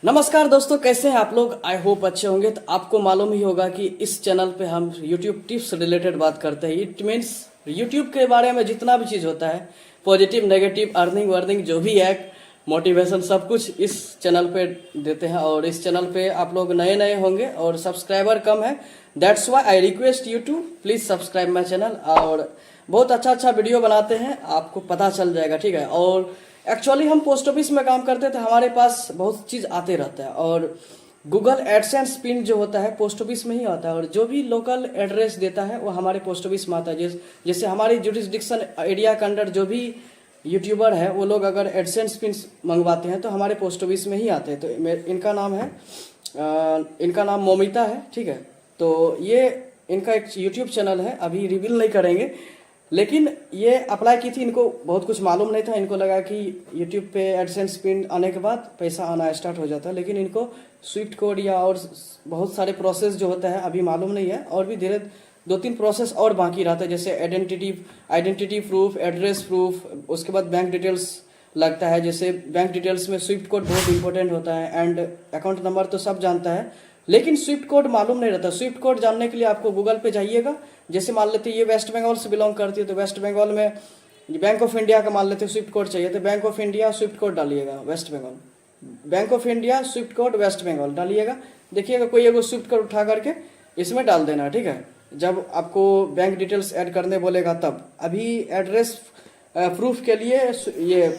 नमस्कार दोस्तों, कैसे हैं आप लोग। आई होप अच्छे होंगे। तो आपको मालूम ही होगा कि इस चैनल पे हम यूट्यूब टिप्स रिलेटेड बात करते हैं। इट मीन्स यूट्यूब के बारे में जितना भी चीज़ होता है, पॉजिटिव नेगेटिव अर्निंग वर्निंग जो भी है, मोटिवेशन, सब कुछ इस चैनल पे देते हैं। और इस चैनल पे आप लोग नए नए होंगे और सब्सक्राइबर कम है। That's why I request you to please subscribe my channel. और बहुत अच्छा अच्छा वीडियो बनाते हैं, आपको पता चल जाएगा, ठीक है। और एक्चुअली हम पोस्ट ऑफिस में काम करते थे, हमारे पास बहुत चीज़ आते रहता है। और गूगल एडसेंस पिन जो होता है पोस्ट ऑफिस में ही आता है, और जो भी लोकल एड्रेस देता है वो हमारे पोस्ट ऑफिस में आता है। जैसे हमारी जुरिस्डिक्शन एरिया के अंडर जो भी यूट्यूबर है वो लोग अगर एडसेंस पिन मंगवाते हैं तो हमारे पोस्ट ऑफिस में ही आते हैं। तो इनका नाम मोमिता है, ठीक है। तो ये इनका एक यूट्यूब चैनल है, अभी रिवील नहीं करेंगे, लेकिन ये अप्लाई की थी। इनको बहुत कुछ मालूम नहीं था। इनको लगा कि यूट्यूब पे एडसेंस पिन आने के बाद पैसा आना स्टार्ट हो जाता है, लेकिन इनको स्विफ्ट कोड या और बहुत सारे प्रोसेस जो होता है अभी मालूम नहीं है। और भी धीरे 2-3 प्रोसेस और बाकी रहता है, जैसे आइडेंटिटी प्रूफ, एड्रेस प्रूफ, उसके बाद बैंक डिटेल्स लगता है। जैसे बैंक डिटेल्स में स्विफ्ट कोड बहुत इंपॉर्टेंट होता है, एंड अकाउंट नंबर तो सब जानता है, लेकिन स्विफ्ट कोड मालूम नहीं रहता। स्विफ्ट कोड जानने के लिए आपको गूगल पे जाइएगा। जैसे मान लेते ये वेस्ट बंगाल से बिलोंग करती है, तो वेस्ट बंगाल में बैंक ऑफ इंडिया का मान लेते स्विफ्ट कोड चाहिए, तो bank of India swift code डालिएगा West Bengal, bank of India swift code West Bengal डालिएगा। देखिएगा कोई एगो स्विफ्ट कोड उठा करके इसमें डाल देना, ठीक है। जब आपको बैंक डिटेल्स ऐड करने बोलेगा तब। अभी एड्रेस प्रूफ के लिए ये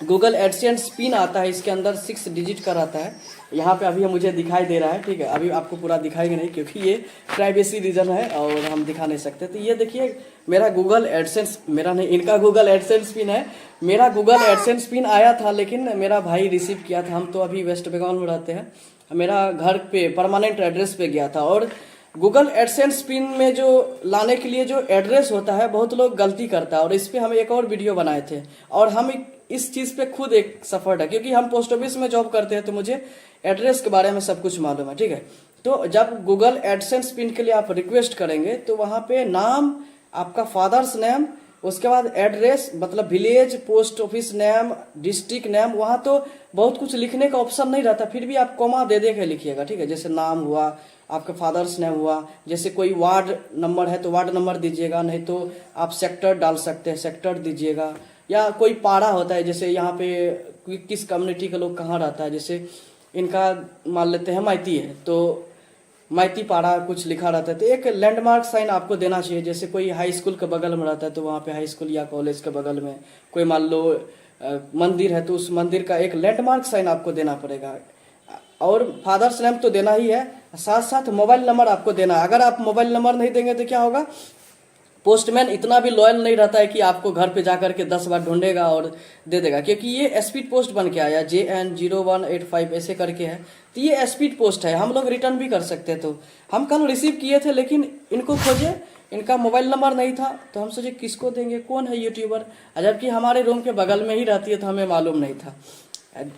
गूगल एडसेंस पिन आता है, इसके अंदर 6 डिजिट का रहता है। यहाँ पे अभी मुझे दिखाई दे रहा है, ठीक है। अभी आपको पूरा दिखाएंगे नहीं क्योंकि ये प्राइवेसी रीजन है और हम दिखा नहीं सकते। तो ये देखिए मेरा गूगल एडसेंस, मेरा नहीं, इनका गूगल एडसेंस पिन है। मेरा गूगल एडसेंस पिन आया था, लेकिन मेरा भाई रिसीव किया था। हम तो अभी वेस्ट बंगाल में रहते हैं, मेरा घर पे परमानेंट एड्रेस पे गया था। और गूगल एडसेंस पिन में जो लाने के लिए जो एड्रेस होता है, बहुत लोग गलती करता है। और इस पे हम एक और वीडियो बनाए थे, और हम इस चीज़ पे खुद एक सफर्ड है, क्योंकि हम पोस्ट ऑफिस में जॉब करते हैं, तो मुझे एड्रेस के बारे में सब कुछ मालूम है, ठीक है। तो जब गूगल एडसेंस पिन के लिए आप रिक्वेस्ट करेंगे तो वहाँ पे नाम, आपका फादर्स नेम, उसके बाद एड्रेस मतलब village, post office name, district name, वहाँ तो बहुत कुछ लिखने का ऑप्शन नहीं रहता। फिर भी आप कॉमा दे के लिखिएगा, ठीक है। जैसे नाम हुआ, आपका फादर्स नेम हुआ, जैसे कोई वार्ड नंबर है तो वार्ड नंबर दीजिएगा, नहीं तो आप सेक्टर डाल सकते हैं, सेक्टर दीजिएगा। या कोई पाड़ा होता है, जैसे यहाँ पे किस कम्युनिटी का लोग कहाँ रहता है, जैसे इनका मान लेते हैं मैती है, तो मैती पाड़ा कुछ लिखा रहता है, तो एक लैंडमार्क साइन आपको देना चाहिए। जैसे कोई हाई स्कूल के बगल में रहता है तो वहाँ पे हाई स्कूल या कॉलेज के बगल में कोई मान लो मंदिर है, तो उस मंदिर का एक लैंडमार्क साइन आपको देना पड़ेगा। और फादर्स नेम तो देना ही है, साथ साथ मोबाइल नंबर आपको देना है। अगर आप मोबाइल नंबर नहीं देंगे तो क्या होगा, पोस्टमैन इतना भी लॉयल नहीं रहता है कि आपको घर पे जाकर के 10 बार ढूंढेगा और दे देगा, क्योंकि ये स्पीड पोस्ट बन के आया, JN0185 ऐसे करके है। तो ये स्पीड पोस्ट है, हम लोग रिटर्न भी कर सकते हैं। तो हम कल रिसीव किए थे, लेकिन इनको खोजे, इनका मोबाइल नंबर नहीं था, तो हम सोचे किसको देंगे, कौन है यूट्यूबर, जबकि हमारे रूम के बगल में ही रहती है, तो हमें मालूम नहीं था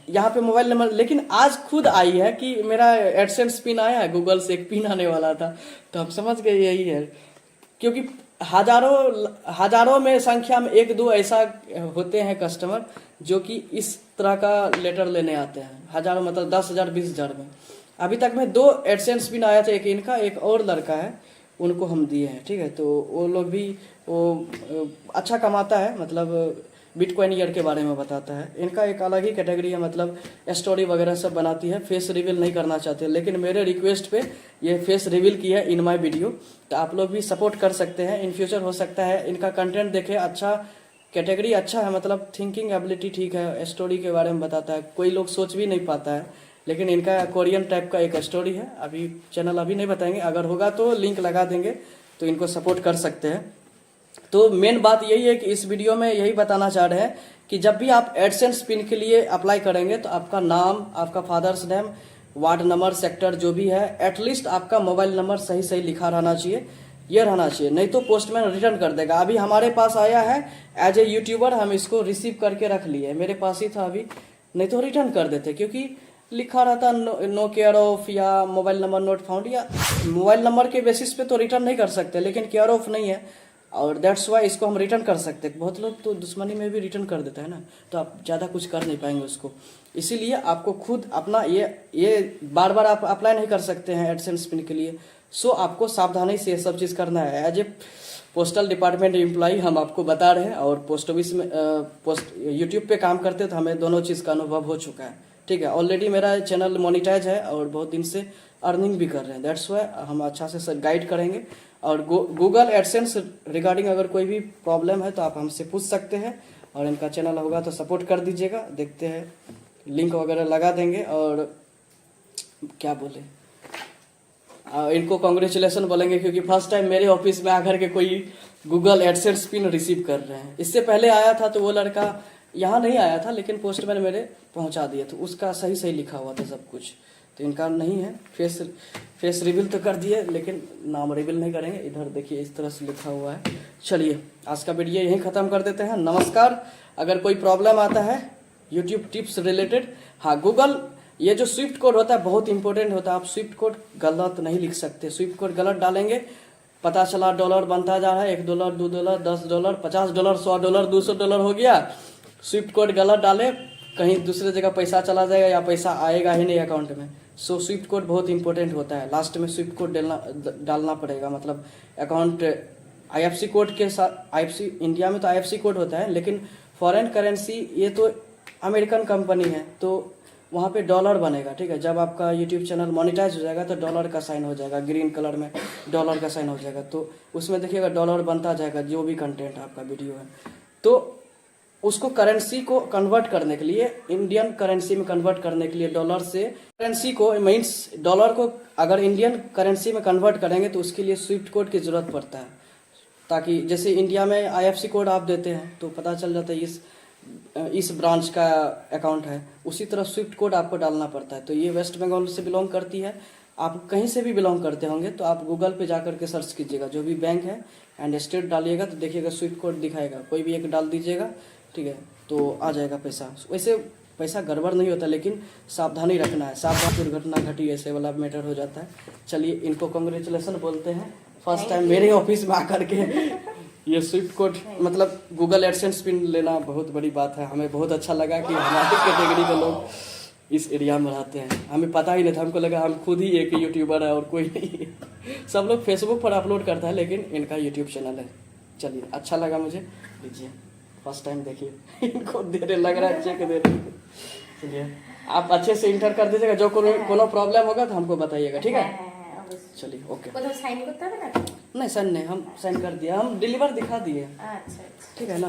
यहाँ पे मोबाइल नंबर। लेकिन आज खुद आई है कि मेरा एडसेंस पिन आया है, गूगल से एक पिन आने वाला था, तो हम समझ गए यही है। क्योंकि हजारों में संख्या में 1-2 ऐसा होते हैं कस्टमर जो कि इस तरह का लेटर लेने आते हैं। हजारों मतलब 10,000 20,000 में। अभी तक में 2 एडसेंस पिन आया था, एक इनका, एक और लड़का है, उनको हम दिए हैं, ठीक है। तो वो लोग भी वो अच्छा कमाता है, मतलब बिटकॉइन ईयर के बारे में बताता है। इनका एक अलग ही कैटेगरी है, मतलब स्टोरी वगैरह सब बनाती है। फेस रिवील नहीं करना चाहते, लेकिन मेरे रिक्वेस्ट पे ये फेस रिवील की है इन माय वीडियो। तो आप लोग भी सपोर्ट कर सकते हैं, इन फ्यूचर हो सकता है इनका कंटेंट देखें। अच्छा कैटेगरी अच्छा है, मतलब थिंकिंग एबिलिटी ठीक है, स्टोरी के बारे में बताता है, कोई लोग सोच भी नहीं पाता है। लेकिन इनका कोरियन टाइप का एक स्टोरी है। अभी चैनल अभी नहीं बताएंगे, अगर होगा तो लिंक लगा देंगे, तो इनको सपोर्ट कर सकते हैं। तो मेन बात यही है कि इस वीडियो में यही बताना चाह रहे हैं कि जब भी आप एडसेंस पिन के लिए अप्लाई करेंगे तो आपका नाम, आपका father's name, ward number, sector जो भी है, एटलीस्ट आपका मोबाइल नंबर सही सही लिखा रहना चाहिए, ये रहना चाहिए, नहीं तो पोस्टमैन रिटर्न कर देगा। अभी हमारे पास आया है एज ए यूट्यूबर, हम इसको रिसीव करके रख लिए, मेरे पास ही था अभी, नहीं तो रिटर्न कर देते, क्योंकि लिखा रहता नो केयर ऑफ या मोबाइल नंबर नोट फाउंड, या मोबाइल नंबर के बेसिस पे तो रिटर्न नहीं कर सकते, लेकिन केयर ऑफ नहीं है और दैट्स वाई इसको हम रिटर्न कर सकते हैं। बहुत लोग तो दुश्मनी में भी रिटर्न कर देता है ना, तो आप ज़्यादा कुछ कर नहीं पाएंगे उसको। इसीलिए आपको खुद अपना ये बार बार आप अप्लाई नहीं कर सकते हैं एडसेंस पिन के लिए। सो आपको सावधानी से ये सब चीज़ करना है। As a postal department employee हम आपको बता रहे हैं, और पोस्ट ऑफिस में यूट्यूब पे काम करते तो हमें दोनों चीज़ का अनुभव हो चुका है। ठीक है, ऑलरेडी मेरा चैनल मोनिटाइज है और बहुत दिन से अर्निंग भी कर रहे हैं। दैट्स वाई हम अच्छा से गाइड करेंगे। और गूगल एडसेंस रिगार्डिंग अगर कोई भी प्रॉब्लम है तो आप हमसे पूछ सकते हैं, और इनका चैनल होगा तो सपोर्ट कर दीजिएगा। देखते हैं, लिंक वगैरह लगा देंगे। और क्या बोले, इनको कॉन्ग्रेचुलेसन बोलेंगे, क्योंकि फर्स्ट टाइम मेरे ऑफिस में आकर के कोई गूगल एडसेंस पिन रिसीव कर रहे हैं। इससे पहले आया था तो वो लड़का यहाँ नहीं आया था, लेकिन पोस्टमैन मेरे पहुँचा दिया, तो उसका सही सही लिखा हुआ था सब कुछ। तो इनका नहीं है। फेस रिवील तो कर दिए, लेकिन नाम रिवील नहीं करेंगे। इधर देखिए इस तरह से लिखा हुआ है। चलिए आज का वीडियो यहीं ख़त्म कर देते हैं। नमस्कार। अगर कोई प्रॉब्लम आता है यूट्यूब टिप्स रिलेटेड, हाँ, गूगल ये जो स्विफ्ट कोड होता है बहुत इंपॉर्टेंट होता है। आप स्विफ्ट कोड गलत नहीं लिख सकते। स्विफ्ट कोड गलत डालेंगे, पता चला डॉलर बनता जा रहा है, $1, $2, $10, $50, $100, $200 हो गया। स्विफ्ट कोड गलत डाले, कहीं दूसरे जगह पैसा चला जाएगा या पैसा आएगा ही नहीं अकाउंट में। सो स्विफ्ट कोड बहुत इंपॉर्टेंट होता है। लास्ट में स्विफ्ट कोड डालना पड़ेगा। मतलब अकाउंट IFSC कोड के साथ, IFSC इंडिया में तो IFSC कोड होता है, लेकिन फॉरेन करेंसी ये तो अमेरिकन कंपनी है, तो वहाँ पे डॉलर बनेगा। ठीक है, जब आपका यूट्यूब चैनल मोनिटाइज हो जाएगा तो डॉलर का साइन हो जाएगा, ग्रीन कलर में डॉलर का साइन हो जाएगा। तो उसमें देखिएगा डॉलर बनता जाएगा जो भी कंटेंट आपका वीडियो है। तो उसको करेंसी को कन्वर्ट करने के लिए, इंडियन करेंसी में कन्वर्ट करने के लिए, डॉलर से करेंसी को मीन्स डॉलर को अगर इंडियन करेंसी में कन्वर्ट करेंगे तो उसके लिए स्विफ्ट कोड की ज़रूरत पड़ता है। ताकि जैसे इंडिया में IFSC कोड आप देते हैं तो पता चल जाता है इस ब्रांच का अकाउंट है, उसी तरह स्विफ्ट कोड आपको डालना पड़ता है। तो ये वेस्ट बंगाल से बिलोंग करती है। आप कहीं से भी बिलोंग करते होंगे तो आप गूगल पे जाकर के सर्च कीजिएगा, जो भी बैंक है एंड स्टेट डालिएगा तो देखिएगा स्विफ्ट कोड दिखाएगा। कोई भी एक डाल दीजिएगा, ठीक है, तो आ जाएगा पैसा। वैसे पैसा गड़बड़ नहीं होता, लेकिन सावधानी रखना है। सावधान दुर्घटना घटी ऐसे वाला मैटर हो जाता है। चलिए इनको कॉन्ग्रेचुलेसन बोलते हैं, फर्स्ट टाइम मेरे ऑफिस में आकर के ये स्विफ्ट कोड मतलब गूगल एडसेंस पिन लेना बहुत बड़ी बात है। हमें बहुत अच्छा लगा कि हमारे कैटेगरी के लोग इस एरिया में रहते हैं। हमें पता ही नहीं था, हमको लगा हम खुद ही एक यूट्यूबर है और कोई नहीं है। सब लोग फेसबुक पर अपलोड करता है, लेकिन इनका यूट्यूब चैनल है। चलिए अच्छा लगा मुझे। लीजिए फर्स्ट टाइम देखिए इनको दे रहे, लग रहा है चेक दे रहे। चलिए आप अच्छे से इंटर कर दीजिएगा, जो कोनो प्रॉब्लम होगा तो हमको बताइएगा, ठीक है। चलिए ओके। साइन करता है ना? नहीं साइन नहीं, हम साइन कर दिया, हम डिलीवर दिखा दिए। अच्छा, ठीक है ना।